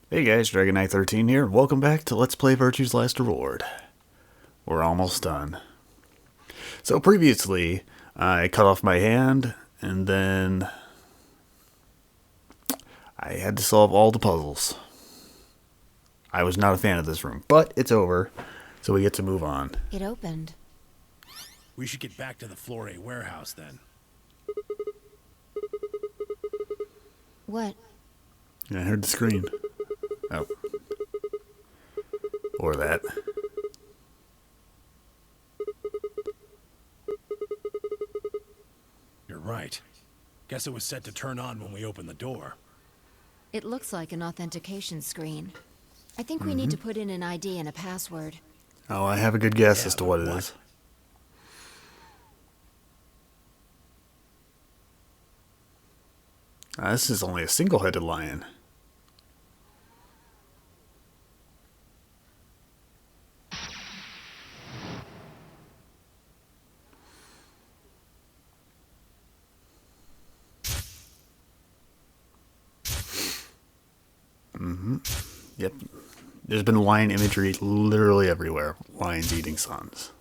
Hey guys, Dragon Knight 13 here. Welcome back to Let's Play Virtue's Last Reward. We're almost done. So previously, I cut off my hand, and then I had to solve all the puzzles. I was not a fan of this room, but it's over, so we get to move on. It opened. We should get back to the Flore warehouse then. What? I heard the screen. Oh. Or that. You're right. Guess it was set to turn on when we opened the door. It looks like an authentication screen. I think we need to put in an ID and a password. Oh, I have a good guess Yeah, as to but what it what? is. This is only a single-headed lion. Yep. There's been lion imagery literally everywhere. Lions eating suns.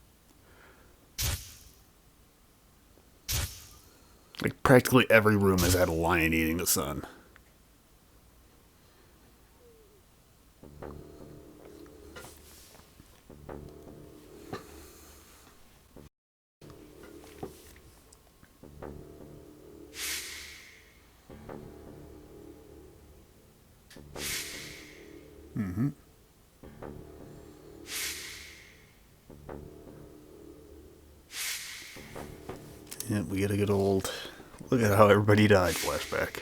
Like practically every room has had a lion eating the sun. Yeah, we get a good old look at how everybody died flashback.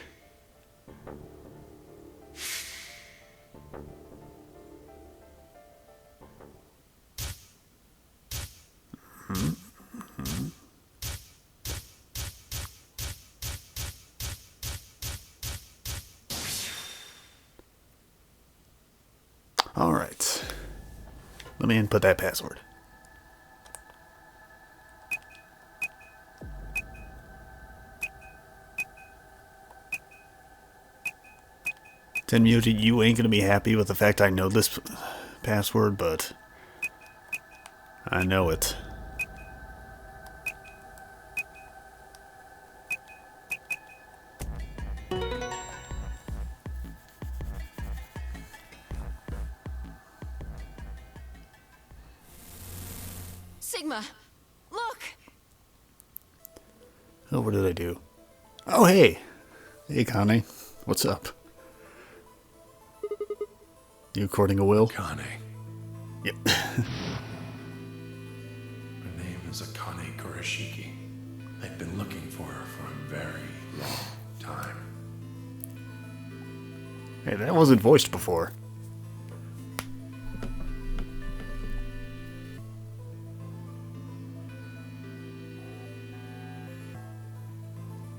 Alright. Let me input that password. Tenmyuji, you ain't gonna be happy with the fact I know this password, but I know it. Sigma! Look! Oh, what did I do? Oh, hey! Hey, Connie. What's up? You recording a will? Akane. Yep. Her name is Akane Kurashiki. I've been looking for her for a very long time. Hey, that wasn't voiced before.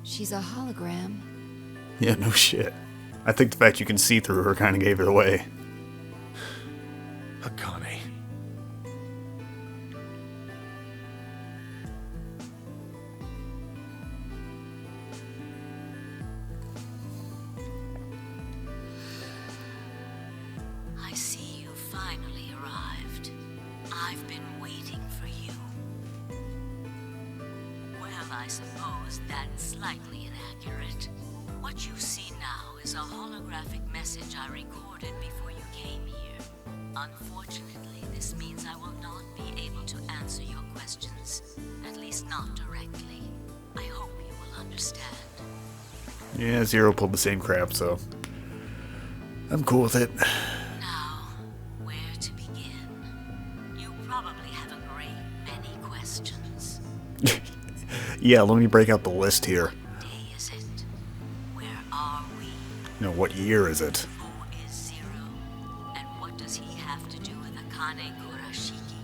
She's a hologram. Yeah, no shit. I think the fact you can see through her kind of gave it away. Akane. I see you finally arrived. I've been waiting for you. Well, I suppose that's slightly inaccurate. What you see now is a holographic message I recorded before you came here. Unfortunately, this means I will not be able to answer your questions, at least not directly. I hope you will understand. Yeah, Zero pulled the same crap, so I'm cool with it. Now, where to begin? You probably have a great many questions. Yeah, let me break out the list here. What day is it? Where are we? No, what year is it? Who is Zero? And what does he have to do with Akane Kurashiki?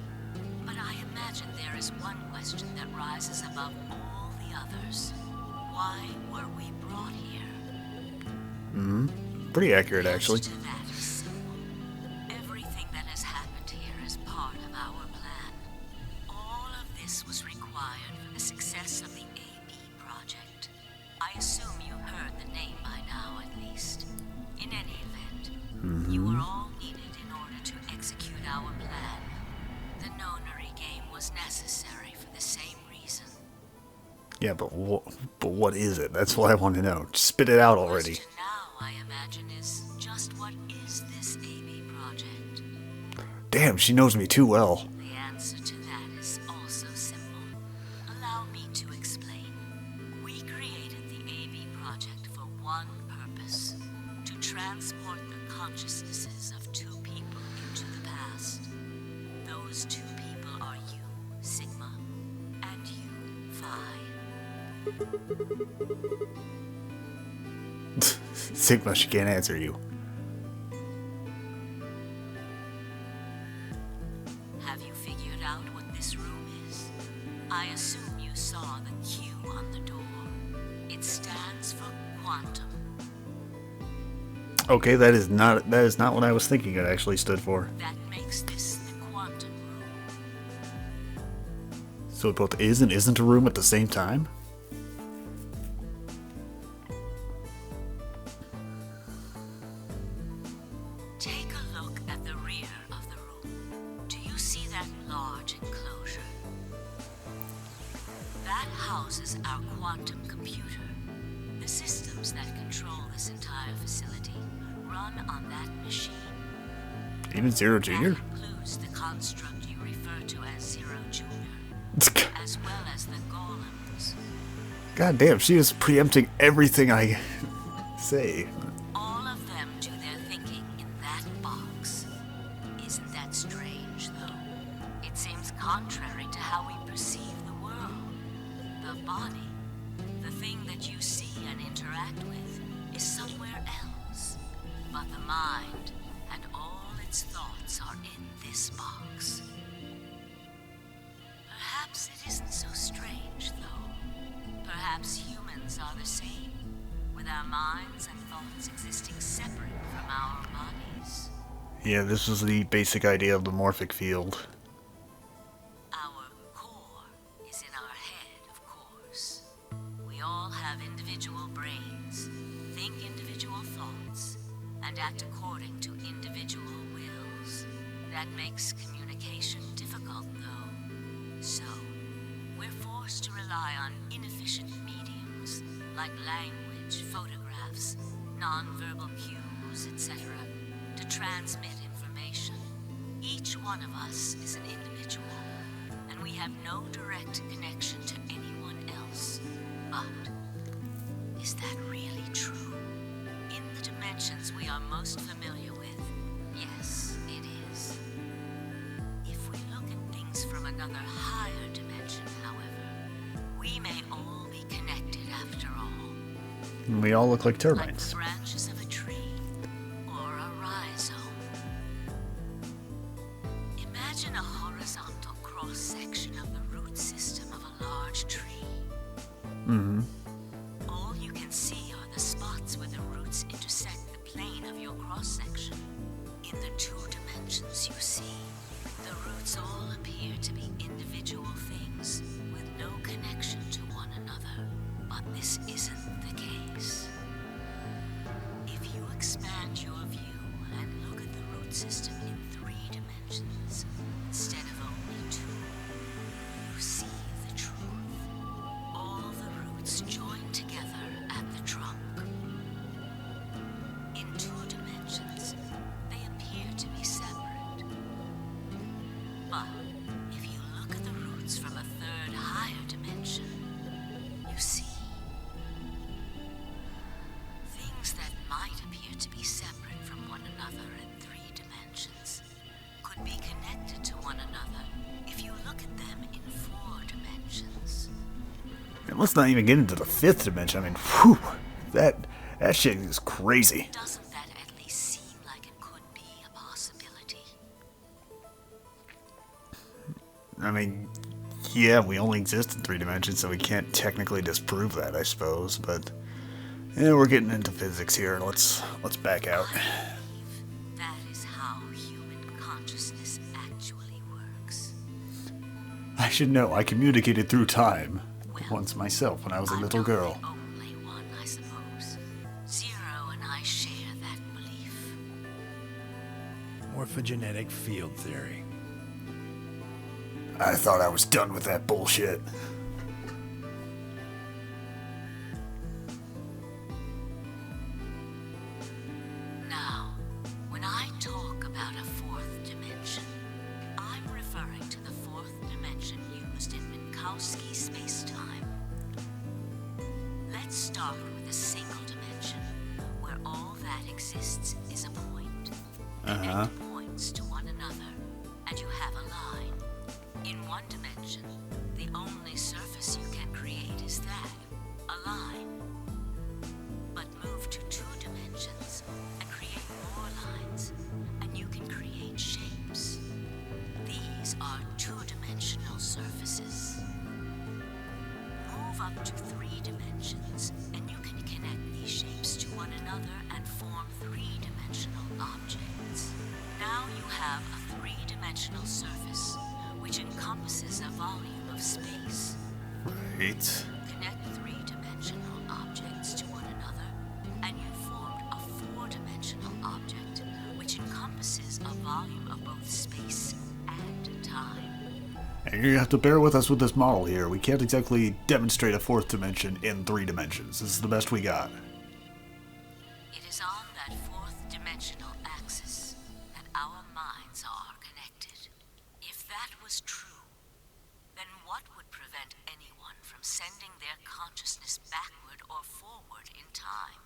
But I imagine there is one question that rises above all the others. Why were we brought here? Pretty accurate, actually. The answer to that is simple. Everything that has happened here is part of our plan. All of this was required for the success of the AB project. I assume you heard the name by now, at least. In any event, you Yeah, but what is it? That's what I want to know. Just spit it out The already. question now, I imagine, is just what is this AB project? Damn, she knows me too well. The answer to that is also simple. Allow me to explain. We created the AB project for one purpose: to transport the consciousnesses of two people into the past. Those two people are you, Sigma, and you, Phi. Sigma, she can't answer you. Have you figured out what this room is? I assume you saw the Q on the door. It stands for quantum. Okay, that is not what I was thinking it actually stood for. That makes this the quantum room. So it both is and isn't a room at the same time? Take a look at the rear of the room. Do you see that large enclosure? That houses our quantum computer. The systems that control this entire facility run on that machine. Even Zero Jr.? That includes the construct you refer to as Zero Jr., as well as the golems. God damn, she is preempting everything I say. All of them do their thinking in that box. Isn't that strange, though? It seems contrary to how we perceive the world. The body, the thing that you see and interact with, is somewhere else. But the mind and all its thoughts are in this box. Perhaps it isn't so strange, though. Perhaps humans are the same, with our minds and thoughts existing separate from our bodies. Yeah, this was the basic idea of the morphic field. Our core is in our head, of course. We all have individual brains, think individual thoughts, and act according to individual wills. That makes communication difficult, though. So, we're forced to rely on inefficient mediums, like language, photographs, nonverbal cues, etc., to transmit information. Each one of us is an individual, and we have no direct connection to anyone else. But is that really true? In the dimensions we are most familiar with, yes, it is. If we look at things from another higher dimension, however, we may all be connected after all. And we all look like Like termites. the branches of a tree or a rhizome. Imagine a horizontal cross-section of the root system of a large tree. All you can see are the spots where the roots intersect the plane of your cross-section. In the two dimensions you see, the roots all appear to be individual things with no connection to one another. But this isn't the case. If you expand your view and look at the root system in 3 dimensions instead of only 2, you see the truth. All the roots join together at the trunk. In 2 dimensions, they appear to be separate. But if you look at the roots from a 3rd higher dimension, you see things that might appear to be separate from one another in 3 dimensions could be connected to one another if you look at them in 4 dimensions. And let's not even get into the 5th dimension. I mean, whew, that shit is crazy. Doesn't that at least seem like it could be a possibility? I mean, yeah, we only exist in 3 dimensions, so we can't technically disprove that, I suppose. But yeah, we're getting into physics here. Let's back out. That is how human consciousness actually works. I should know. I communicated through time once myself when I was a little girl. I'm not the only one, I suppose. Zero and I share that belief. Morphogenetic field theory. I thought I was done with that bullshit. Minkowski space-time. Let's start with a single dimension, where all that exists is a point. Connect points to one another, and you have a line. In one dimension, the only surface you can create is that, a line. But move to 2 dimensions and create more lines, and you can create shapes. These are 2-dimensional surfaces. Move up to 3 dimensions, and you can connect these shapes to one another and form 3-dimensional objects. Now you have a 3-dimensional surface, which encompasses a volume of space. Right. Connect 3-dimensional objects to one another, and you formed a 4-dimensional object, which encompasses a volume of both space and time. And you're gonna have to bear with us with this model here. We can't exactly demonstrate a 4th dimension in 3 dimensions. This is the best we got. It is on that 4th dimensional axis that our minds are connected. If that was true, then what would prevent anyone from sending their consciousness backward or forward in time?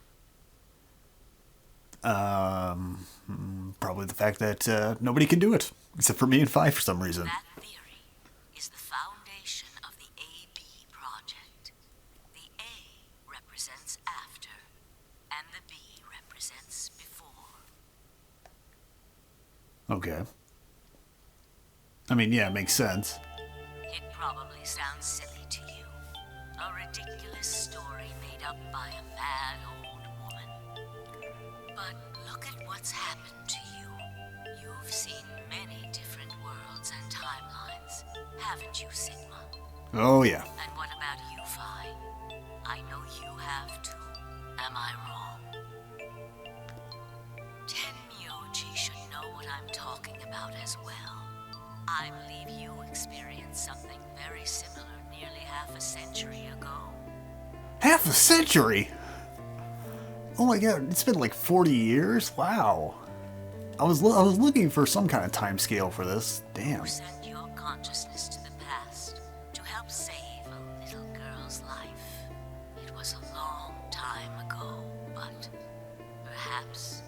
Probably the fact that nobody can do it, except for me and Fi for some reason. That theory is the foundation of the AB project. The A represents after, and the B represents before. Okay. I mean, yeah, it makes sense. It probably sounds silly to you. A ridiculous story made up by a mad old woman. But look at what's happened to you. You've seen many different worlds and timelines, haven't you, Sigma? Oh, yeah. And what about you, Phi? I know you have too. Am I wrong? Tenmyoji should know what I'm talking about as well. I believe you experienced something very similar nearly half a century ago. Half a century? Oh my god, it's been like 40 years? Wow. I was looking for some kind of time scale for this. Damn. You sent your consciousness to the past to help save a little girl's life. It was a long time ago, but perhaps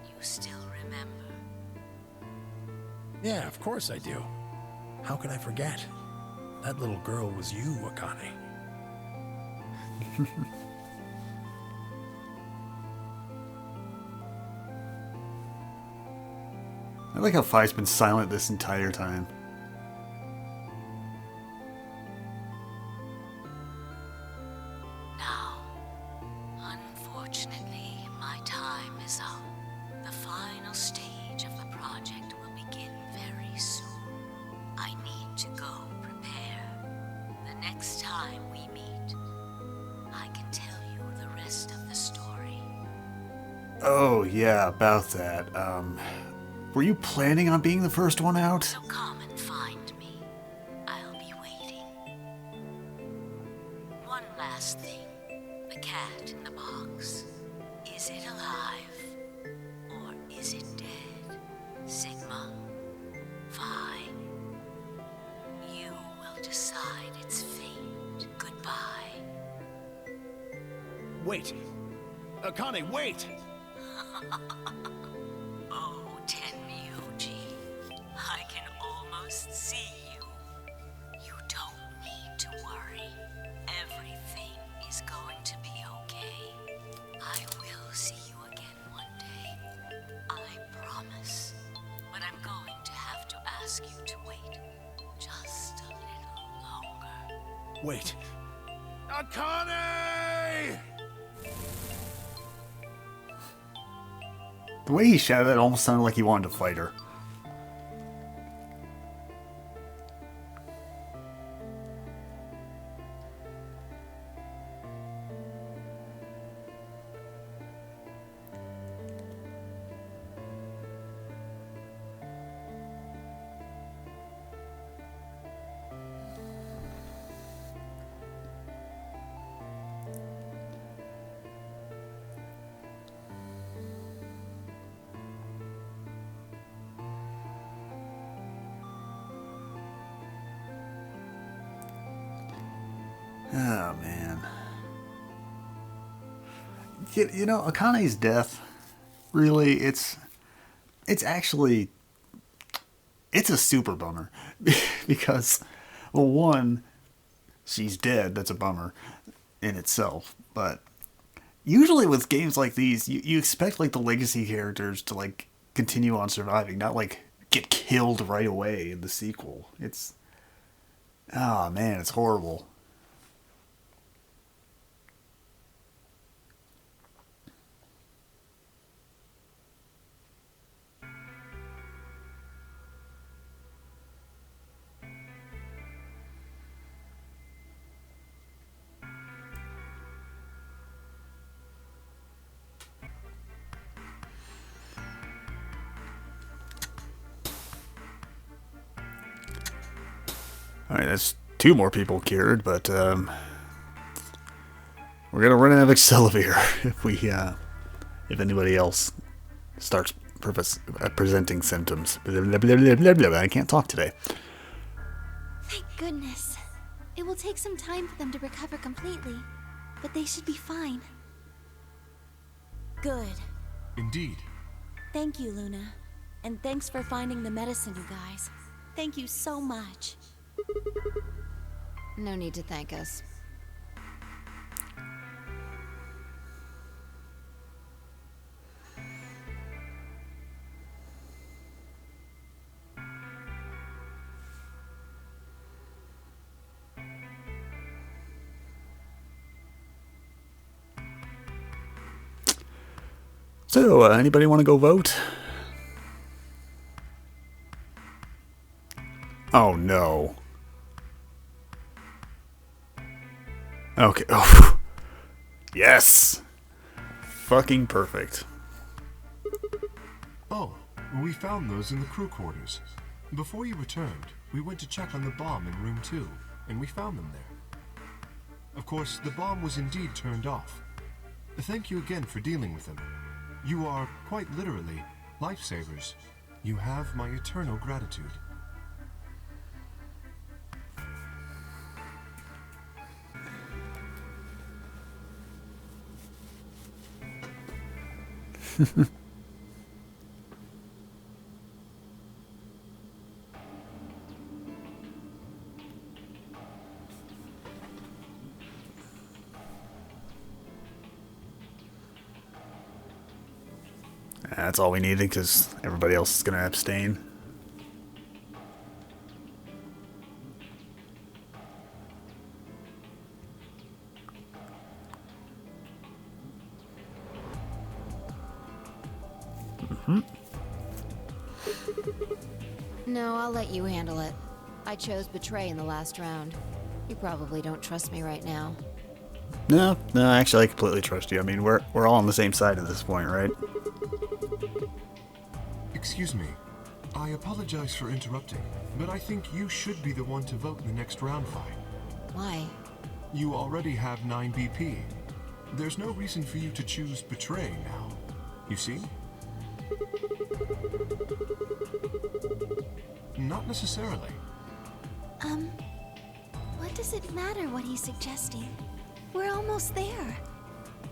you still remember. Yeah, of course I do. How could I forget? That little girl was you, Akane. I like how Fi's been silent this entire time. Now, unfortunately, my time is up. The final stage of the project will begin very soon. I need to go prepare. The next time we meet, I can tell you the rest of the story. Oh, yeah, about that. Were you planning on being the first one out? So come and find me. I'll be waiting. One last thing. The cat in the box. Is it alive? Or is it dead? Sigma? Phi? You will decide its fate. Goodbye. Wait! Akane, wait! Oh, Tenmyoji. I can almost see you. You don't need to worry. Everything is going to be okay. I will see you again one day. I promise. But I'm going to have to ask you to wait just a little longer. Wait! Akane! The way he shouted it almost sounded like he wanted to fight her. Oh, man. You know, Akane's death, really, it's actually, it's a super bummer. Because, well, one, she's dead. That's a bummer in itself. But usually with games like these, you expect, like, the legacy characters to, like, continue on surviving, not, like, get killed right away in the sequel. It's, oh, man, it's horrible. Alright, that's 2 more people cured, but we're gonna run out of Excelivir if anybody else starts presenting symptoms. Blah, blah, blah, blah, blah, blah. I can't talk today. Thank goodness. It will take some time for them to recover completely, but they should be fine. Good. Indeed. Thank you, Luna. And thanks for finding the medicine, you guys. Thank you so much. No need to thank us. So, anybody want to go vote? Oh, no. Okay. Oh. Yes! Fucking perfect. Oh, we found those in the crew quarters. Before you returned, we went to check on the bomb in room 2, and we found them there. Of course, the bomb was indeed turned off. Thank you again for dealing with them. You are, quite literally, lifesavers. You have my eternal gratitude. That's all we needed because everybody else is going to abstain. No, I'll let you handle it. I chose Betray in the last round. You probably don't trust me right now. No, actually I completely trust you. I mean, we're all on the same side at this point, right? Excuse me. I apologize for interrupting, but I think you should be the one to vote in the next round fight. Why? You already have 9 BP. There's no reason for you to choose Betray now. You see? Not necessarily. What does it matter what he's suggesting? We're almost there.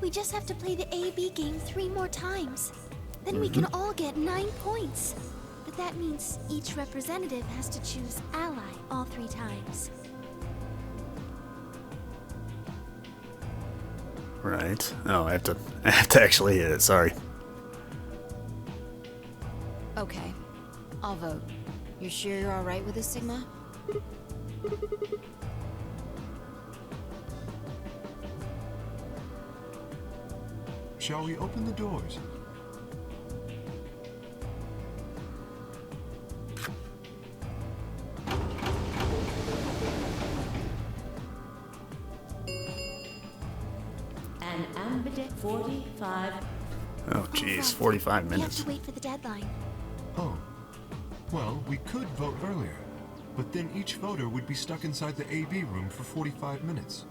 We just have to play the A-B game 3 more times. Then we can all get 9 points. But that means each representative has to choose ally all 3 times. Right. Oh, I have to actually hit it. Sorry. Okay. I'll vote. You're sure you're alright with this, Sigma? Shall we open the doors? An Ambidic 45. Oh, jeez, 45 We have minutes. to wait for the deadline. Oh. Well, we could vote earlier, but then each voter would be stuck inside the AB room for 45 minutes.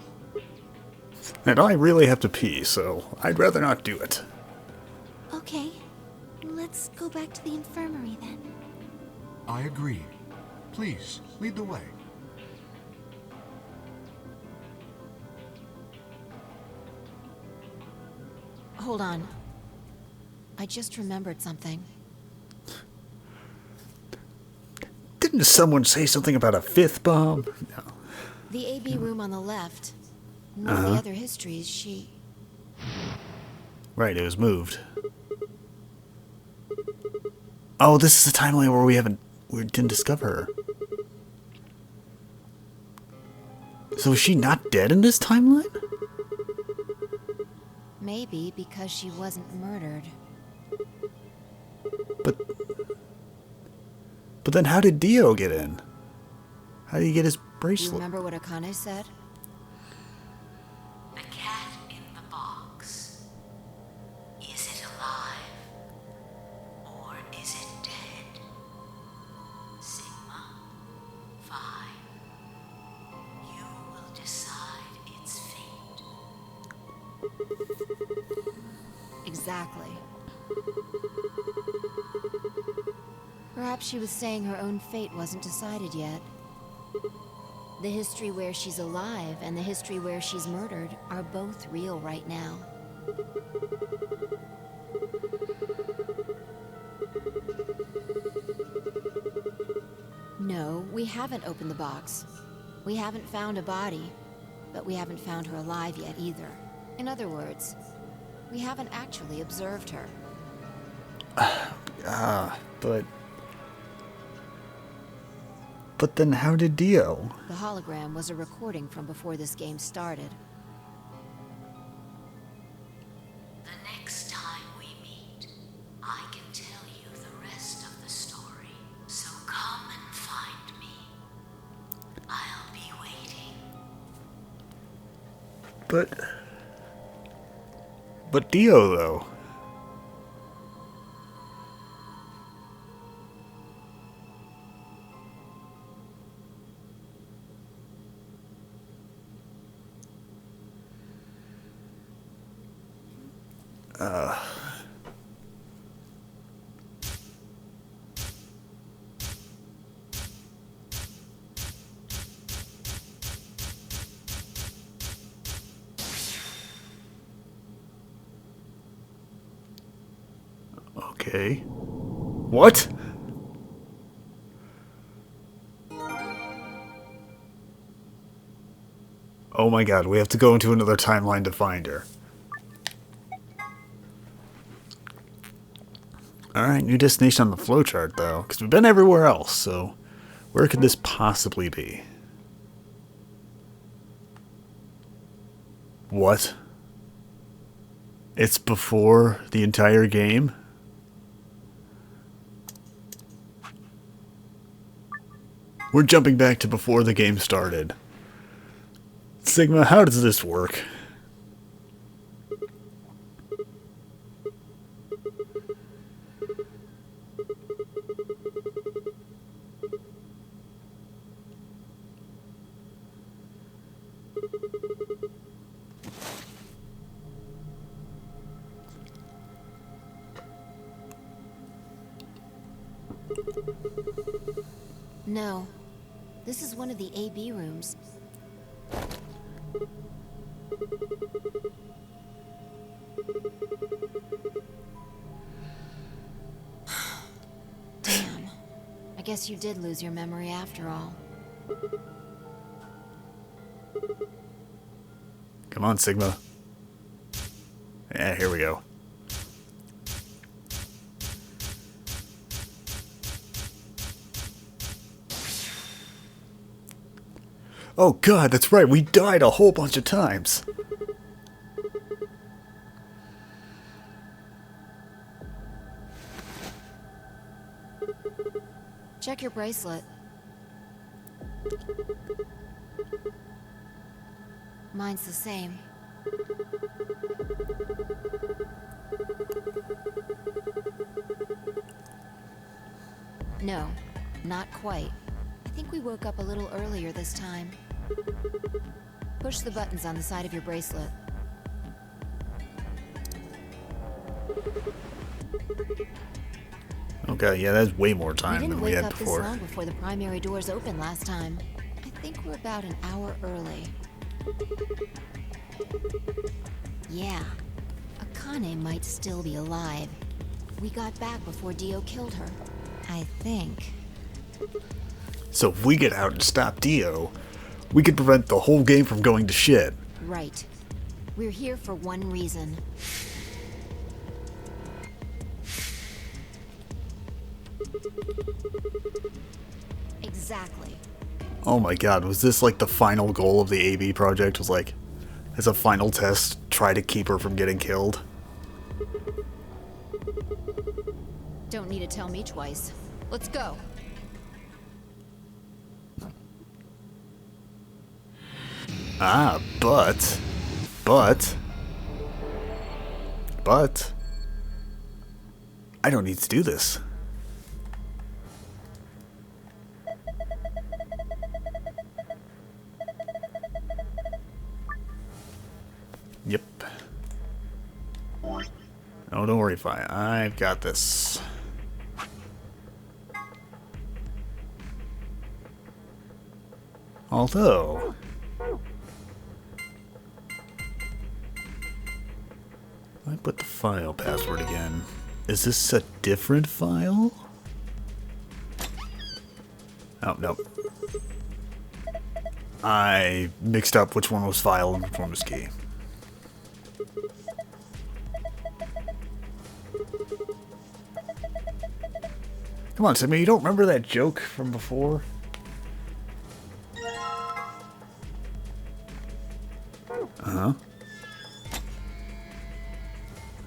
And I really have to pee, so I'd rather not do it. Okay. Let's go back to the infirmary then. I agree. Please, lead the way. Hold on. I just remembered something. Didn't someone say something about a fifth bomb? No. The AB room on the left. In one of the other histories, she... Right, it was moved. Oh, this is the timeline where we didn't discover her. So is she not dead in this timeline? Maybe because she wasn't murdered. But then how did Dio get in? How did he get his Do you bracelet? remember what Akane said? The cat in the box. Is it alive? Or is it dead? Sigma, Phi. You will decide its fate. Exactly. Perhaps she was saying her own fate wasn't decided yet. The history where she's alive and the history where she's murdered are both real right now. No, we haven't opened the box. We haven't found a body, but we haven't found her alive yet either. In other words, we haven't actually observed her. But then how did Dio? The hologram was a recording from before this game started. The next time we meet, I can tell you the rest of the story. So come and find me. I'll be waiting. But Dio though. Okay. What? Oh my god, we have to go into another timeline to find her. Alright, new destination on the flowchart though, because we've been everywhere else, so where could this possibly be? What? It's before the entire game? We're jumping back to before the game started. Sigma, how does this work? No. This is one of the AB rooms. Damn. I guess you did lose your memory after all. Come on, Sigma. Yeah, here we go. Oh god, that's right, we died a whole bunch of times. Check your bracelet. Mine's the same. No, not quite. I think we woke up a little earlier this time. Push the buttons on the side of your bracelet. Okay, yeah, that's way more We time didn't than we wake had up this before. long before the primary doors opened last time. I think we're about an hour early. Yeah. Akane might still be alive. We got back before Dio killed her. I think. So if we get out and stop Dio, we could prevent the whole game from going to shit. Right. We're here for one reason. Exactly. Oh my god, was this like the final goal of the AB project? Was like, as a final test, try to keep her from getting killed? Don't need to tell me twice. Let's go. Ah, but... I don't need to do this. Yep. Oh, don't worry, Fi. I've got this. Although... I put the file password again. Is this a different file? Oh, no. I mixed up which one was file and which one was key. Come on, Sammy, you don't remember that joke from before? Uh-huh.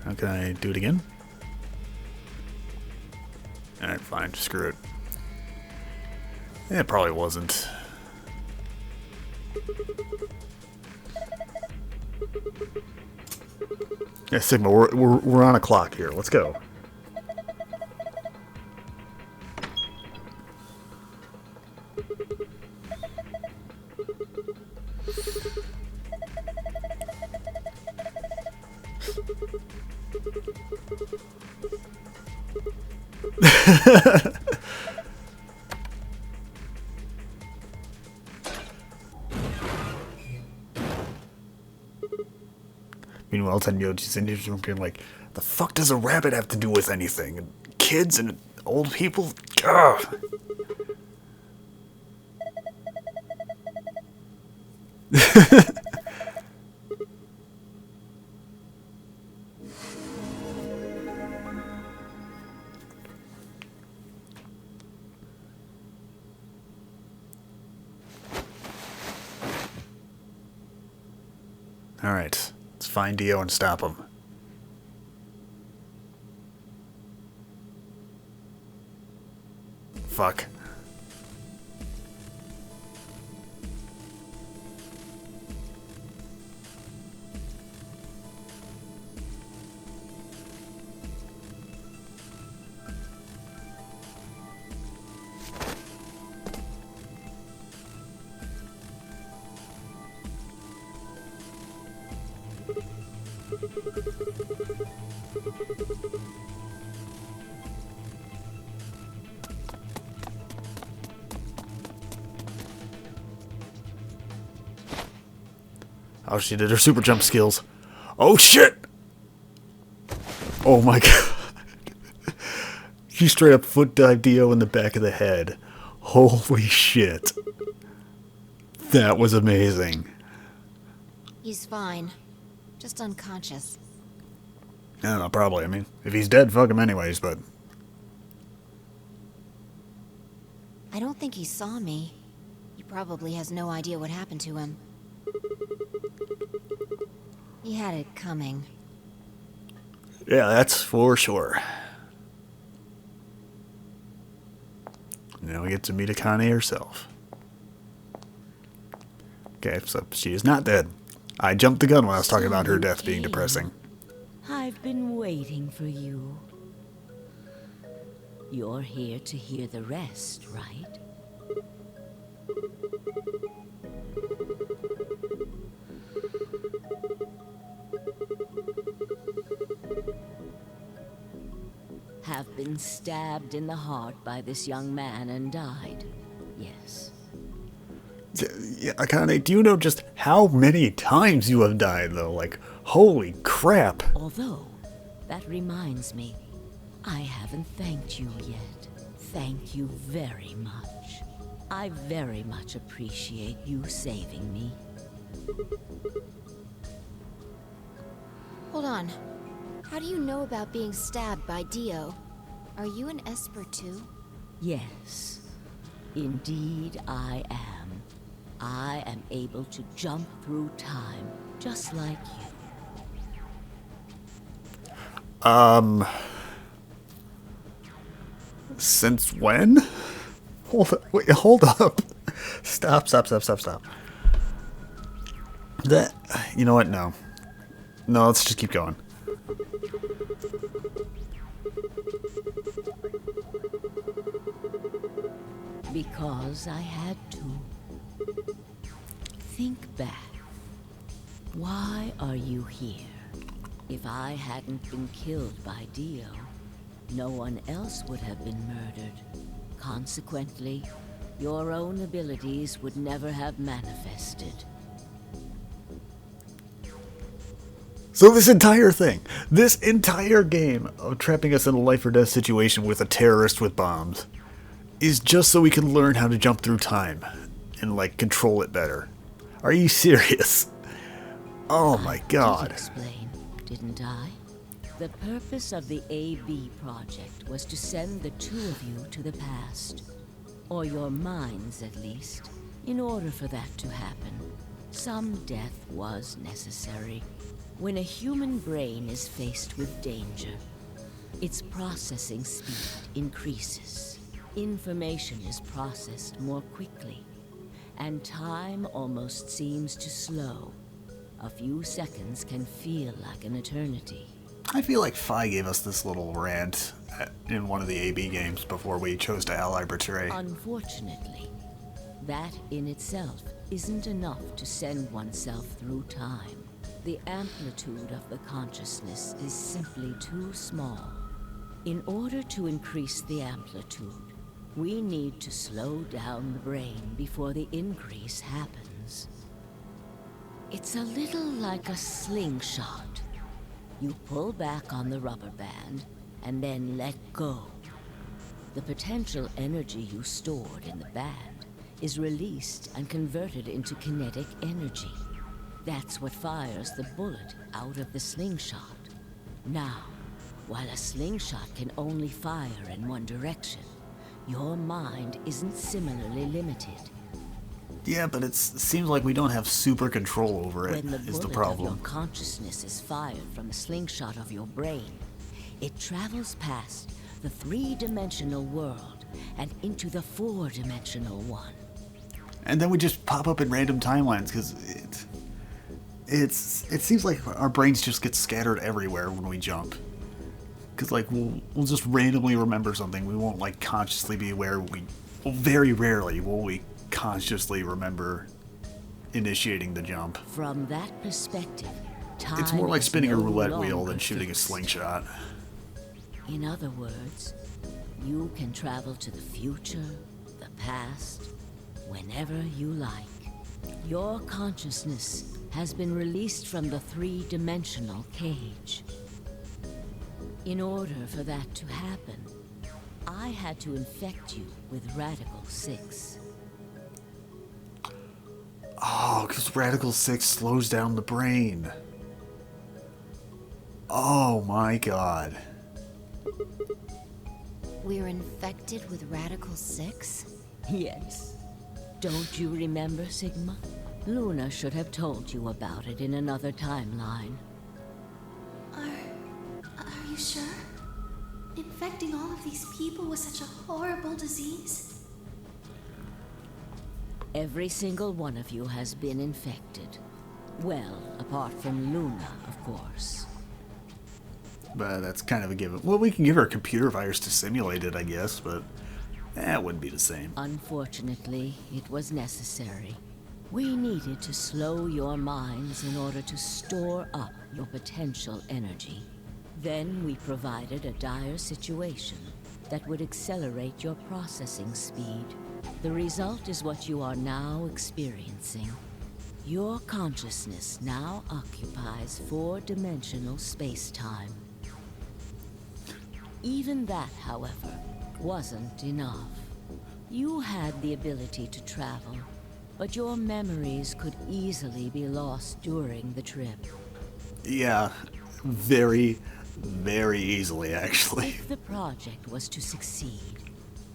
How can I do it again? Alright, fine, screw it. It probably wasn't. Yeah, Sigma, we're on a clock here. Let's go. Meanwhile, Tenyoji's in his room being like, the fuck does a rabbit have to do with anything? And kids and old people? Ugh. Alright, let's find Dio and stop him. Fuck. Oh, she did her super jump skills. Oh, shit! Oh my god. She straight up foot dived Dio in the back of the head. Holy shit. That was amazing. He's fine. Just unconscious. I don't know, probably. I mean, if he's dead, fuck him anyways, but... I don't think he saw me. He probably has no idea what happened to him. He had it coming. Yeah, that's for sure. Now we get to meet Akane herself. Okay, so she is not dead. I jumped the gun when I was talking about her death being depressing. I've been waiting for you. You're here to hear the rest, right? Have been stabbed in the heart by this young man and died. Yes. Yeah, Akane, do you know just how many times you have died, though? Like, Holy crap. Although, that reminds me, I haven't thanked you yet. Thank you very much. I very much appreciate you saving me. Hold on. How do you know about being stabbed by Dio? Are you an Esper too? Yes, indeed I am. I am able to jump through time, just like you. Since when? Hold up. Stop. That, you know what? No, let's just keep going. Because I had to. Think back. Why are you here? If I hadn't been killed by Dio, no one else would have been murdered. Consequently, your own abilities would never have manifested. So this entire thing, this entire game of trapping us in a life or death situation with a terrorist with bombs, is just so we can learn how to jump through time and, like, control it better. Are you serious? Oh my god. I did explain, didn't I? The purpose of the AB project was to send the two of you to the past. Or your minds, at least. In order for that to happen, some death was necessary. When a human brain is faced with danger, its processing speed increases. Information is processed more quickly, and time almost seems to slow. A few seconds can feel like an eternity. I feel like Phi gave us this little rant in one of the AB games before we chose to ally Betray. Unfortunately, that in itself isn't enough to send oneself through time. The amplitude of the consciousness is simply too small. In order to increase the amplitude, we need to slow down the brain before the increase happens. It's a little like a slingshot. You pull back on the rubber band and then let go. The potential energy you stored in the band is released and converted into kinetic energy. That's what fires the bullet out of the slingshot. Now, while a slingshot can only fire in one direction, your mind isn't similarly limited. Yeah, but it seems like we don't have super control over it, When the is the bullet of problem. your consciousness is fired from the slingshot of your brain, it travels past the three-dimensional world and into the four-dimensional one. And then we just pop up in random timelines, because it seems like our brains just get scattered everywhere when we jump. Because, like, we'll just randomly remember something. We won't, like, consciously be aware. Very rarely will we consciously remember initiating the jump. From that perspective, time It's more like is spinning a no roulette wheel longer than shooting a fixed. slingshot. In other words, you can travel to the future, the past, whenever you like. Your consciousness has been released from the three-dimensional cage. In order for that to happen, I had to infect you with Radical 6. Oh, because Radical 6 slows down the brain. Oh my god. We're infected with Radical 6? Yes. Don't you remember, Sigma? Luna should have told you about it in another timeline. Are you sure? Infecting all of these people with such a horrible disease? Every single one of you has been infected. Well, apart from Luna, of course. But that's kind of a given. Well, we can give her a computer virus to simulate it, I guess, but that wouldn't be the same. Unfortunately, it was necessary. We needed to slow your minds in order to store up your potential energy. Then we provided a dire situation that would accelerate your processing speed. The result is what you are now experiencing. Your consciousness now occupies four-dimensional space-time. Even that, however, wasn't enough. You had the ability to travel, but your memories could easily be lost during the trip. Yeah, very, very easily, actually. If the project was to succeed,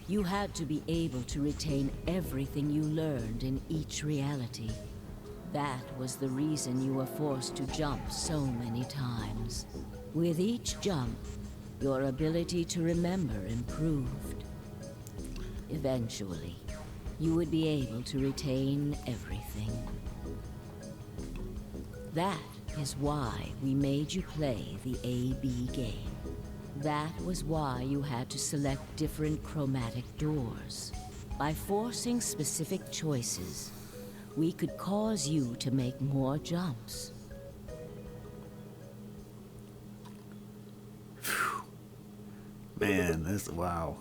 you had to be able to retain everything you learned in each reality. That was the reason you were forced to jump so many times. With each jump, your ability to remember improved. Eventually, you would be able to retain everything. That is why we made you play the AB game. That was why you had to select different chromatic doors. By forcing specific choices, we could cause you to make more jumps. Man, this, wow.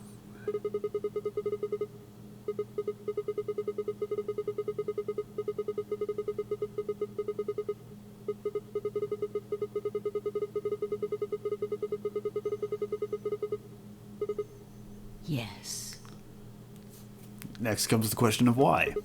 Yes. Next comes the question of why.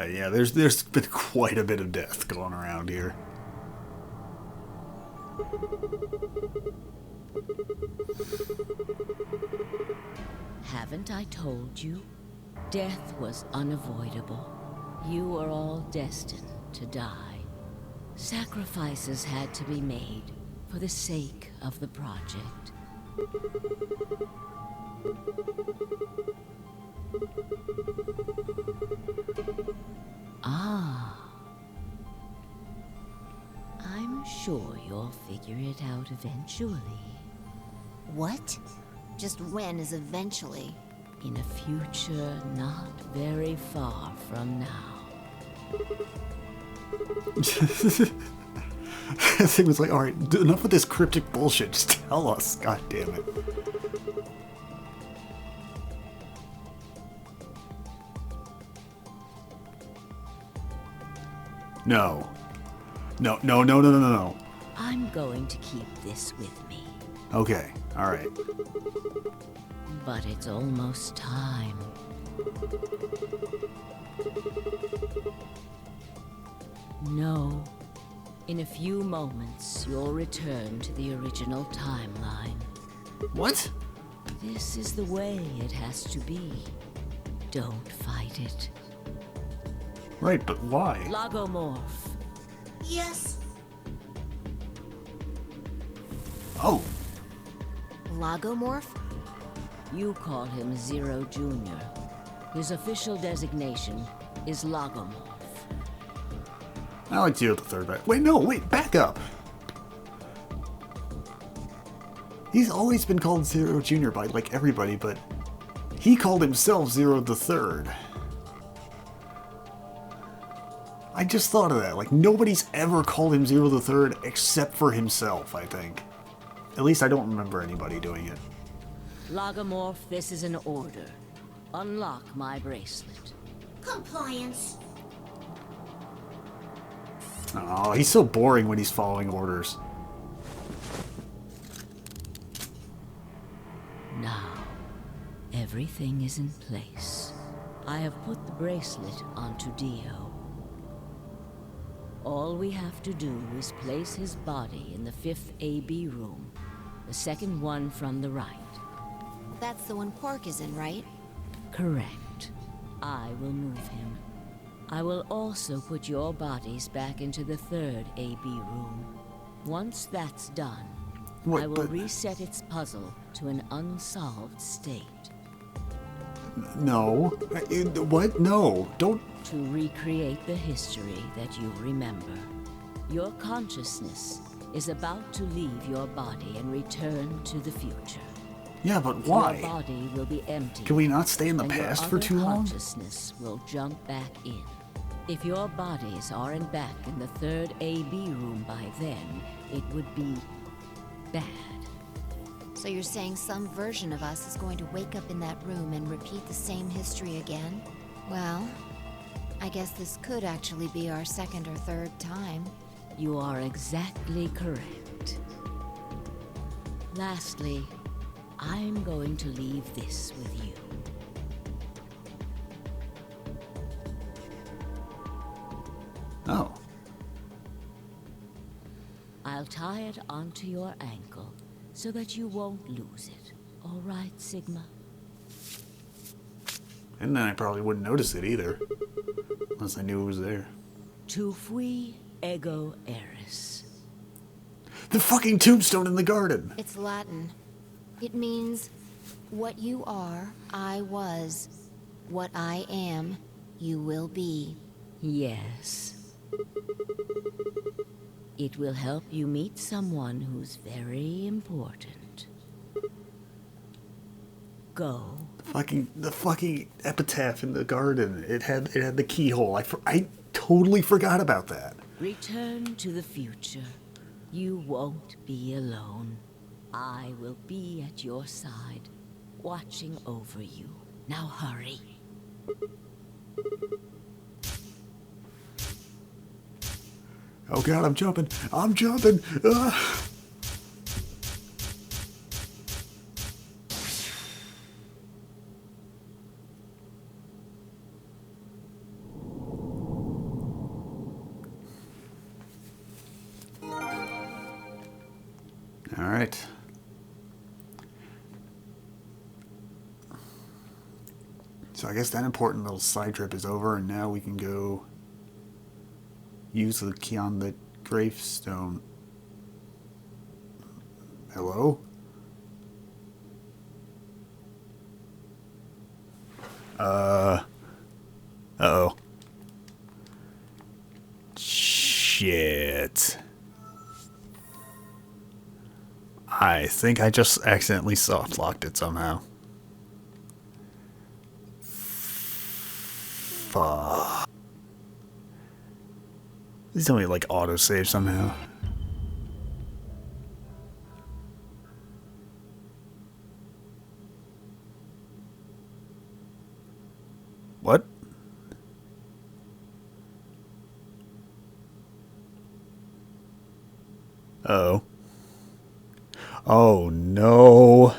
Yeah, there's been quite a bit of death going around here. Haven't I told you? Death was unavoidable. You were all destined to die. Sacrifices had to be made for the sake of the project. Ah. I'm sure you'll figure it out eventually. What? Just when is eventually? In a future not very far from now. That thing was like, alright, enough with this cryptic bullshit, just tell us, god damn it. No. No, no, no, no, no, no, no. I'm going to keep this with me. Okay, alright. But it's almost time. No. In a few moments, you'll return to the original timeline. What? This is the way it has to be. Don't fight it. Right, but why? Lagomorph. Yes. Oh. Lagomorph? You call him Zero Jr. His official designation is Lagomorph. I like Zero the Third back. Wait, no, wait, back up. He's always been called Zero Jr. by, like, everybody, but he called himself Zero the Third. I just thought of that. Like, nobody's ever called him Zero the Third except for himself, I think. At least I don't remember anybody doing it. Lagomorph, this is an order. Unlock my bracelet. Compliance. Oh, he's so boring when he's following orders. Now, everything is in place. I have put the bracelet onto Dio. All we have to do is place his body in the 5th AB room, the second one from the right. That's the one Quark is in, right? Correct. I will move him. I will also put your bodies back into the 3rd AB room. Once that's done, What, I will but- reset its puzzle to an unsolved state. No. What? No. Don't. To recreate the history that you remember. Your consciousness is about to leave your body and return to the future. Yeah, but Your why? body will be empty. Can we not stay in the and your past for other too long? consciousness will jump back in. If your bodies aren't back in the third AB room by then, it would be bad. So you're saying some version of us is going to wake up in that room and repeat the same history again? Well, I guess this could actually be our second or third time. You are exactly correct. Lastly, I'm going to leave this with you. Oh. I'll tie it onto your ankle so that you won't lose it. All right, Sigma? And then I probably wouldn't notice it either. Unless I knew it was there. Tu fui ego eris. The fucking tombstone in the garden! It's Latin. It means, what you are, I was. What I am, you will be. Yes. It will help you meet someone who's very important. Go. The fucking epitaph in the garden. It had the keyhole. I totally forgot about that. Return to the future. You won't be alone. I will be at your side, watching over you. Now hurry. Oh god, I'm jumping. I'm jumping. Ugh. All right. So I guess that important little side trip is over, and now we can go use the key on the gravestone. Hello? Uh-oh. Shit. I think I just accidentally soft locked it somehow. Fuck. Please tell me like autosave somehow. What? Oh. Oh no.